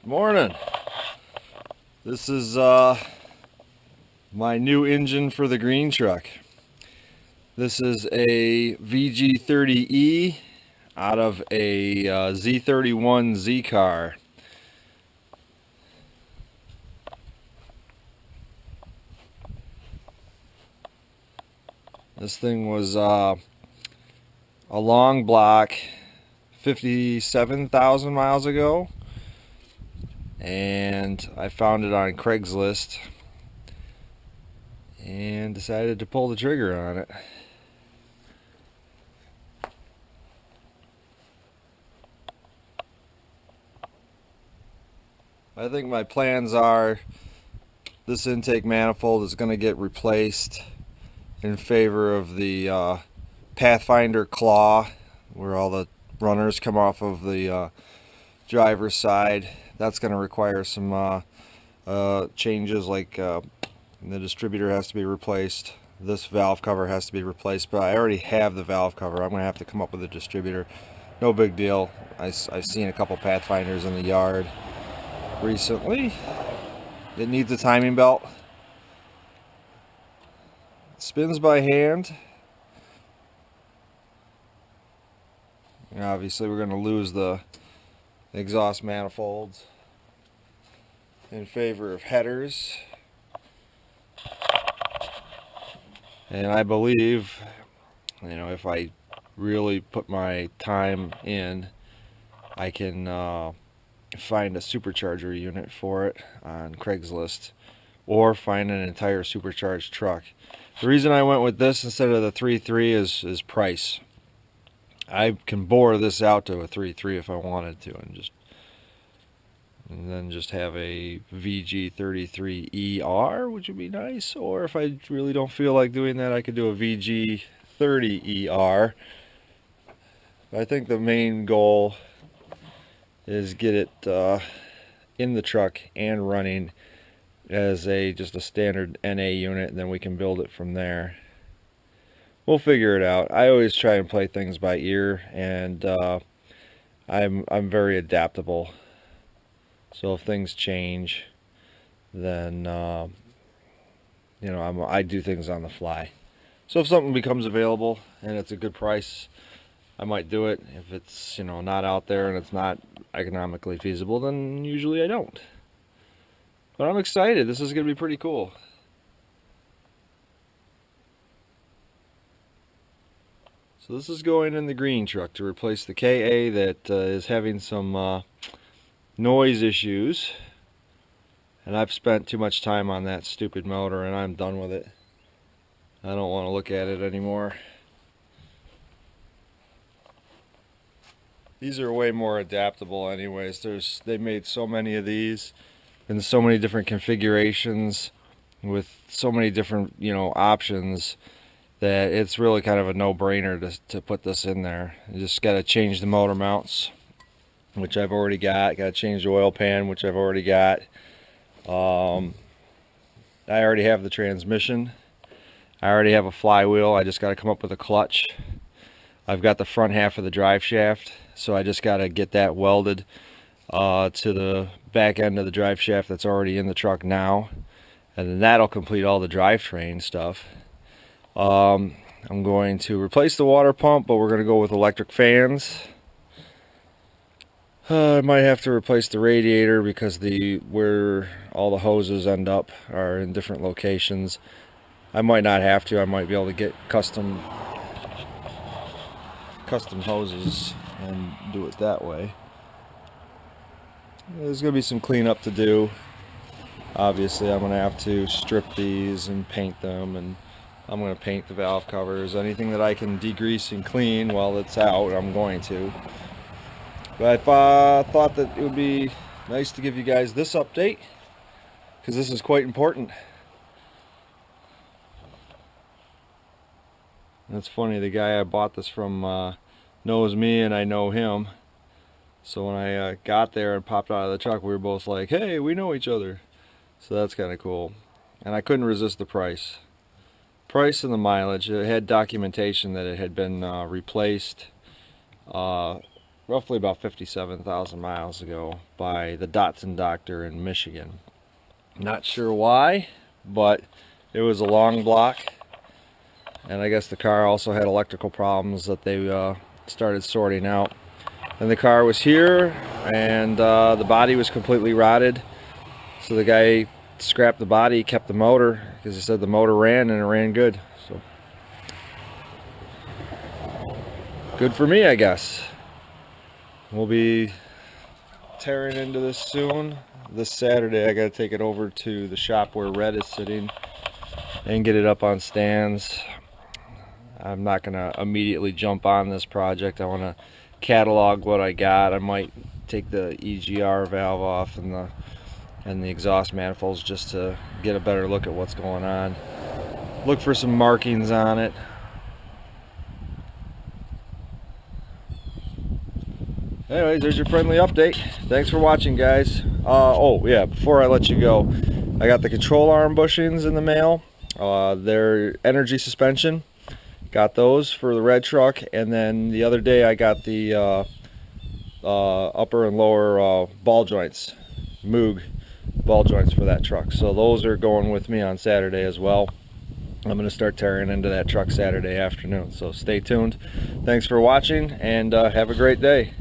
Morning. This is my new engine for the green truck. This is a VG30E out of a Z31 Z car. This thing was a long block, 57,000 miles ago. And I found it on Craigslist and decided to pull the trigger on it. I think my plans are this intake manifold is going to get replaced in favor of the Pathfinder claw, where all the runners come off of the driver's side. That's going to require some changes, like the distributor has to be replaced, this valve cover has to be replaced, but I already have the valve cover. I'm going to have to come up with a distributor. No big deal. I've seen a couple Pathfinders in the yard recently. It needs a timing belt. It spins by hand. And obviously we're going to lose the exhaust manifolds in favor of headers, and I believe, if I really put my time in, I can find a supercharger unit for it on Craigslist, or find an entire supercharged truck. The reason I went with this instead of the 3.3 is price. I can bore this out to a 3.3 if I wanted to, and then just have a VG33ER, which would be nice. Or if I really don't feel like doing that, I could do a VG30ER. I think the main goal is get it in the truck and running as just a standard NA unit, and then we can build it from there. We'll figure it out. I always try and play things by ear, and I'm very adaptable. So if things change, then I do things on the fly. So if something becomes available and it's a good price, I might do it. If it's not out there and it's not economically feasible, then usually I don't. But I'm excited. This is going to be pretty cool. So this is going in the green truck to replace the KA that is having some noise issues. And I've spent too much time on that stupid motor, and I'm done with it. I don't want to look at it anymore. These are way more adaptable anyways. They made so many of these in so many different configurations with so many different options, that it's really kind of a no-brainer to put this in there. You just got to change the motor mounts, which I've already got. Got to change the oil pan, which I've already got. I already have the transmission. I already have a flywheel. I just got to come up with a clutch. I've got the front half of the drive shaft, so I just got to get that welded to the back end of the drive shaft that's already in the truck now, and then that'll complete all the drivetrain stuff. I'm going to replace the water pump, but we're going to go with electric fans. I might have to replace the radiator because where all the hoses end up are in different locations. I might not have to. I might be able to get custom hoses and do it that way. There's going to be some cleanup to do. Obviously, I'm going to have to strip these and paint them, and I'm going to paint the valve covers. Anything that I can degrease and clean while it's out, I'm going to. But I thought that it would be nice to give you guys this update, because this is quite important. And it's funny, the guy I bought this from knows me and I know him. So when I got there and popped out of the truck, we were both like, hey, we know each other. So that's kind of cool. And I couldn't resist the price. Price and the mileage. It had documentation that it had been replaced roughly about 57,000 miles ago by the Datsun doctor in Michigan. Not sure why, but it was a long block, and I guess the car also had electrical problems that they started sorting out. And the car was here, and the body was completely rotted, so the guy scrapped the body, kept the motor, because he said the motor ran and it ran good. So good for me, I guess. We'll be tearing into this soon. This Saturday I gotta take it over to the shop where Red is sitting and get it up on stands. I'm not gonna immediately jump on this project. I want to catalog what I got. I might take the EGR valve off and the exhaust manifolds just to get a better look at what's going on. Look for some markings on it. Anyways, there's your friendly update. Thanks for watching, guys. Oh yeah, before I let you go, I got the control arm bushings in the mail. They're energy suspension. Got those for the red truck, and then the other day I got the upper and lower ball joints, Moog ball joints for that truck. So those are going with me on Saturday as well. I'm going to start tearing into that truck Saturday afternoon. So stay tuned. Thanks for watching, and have a great day.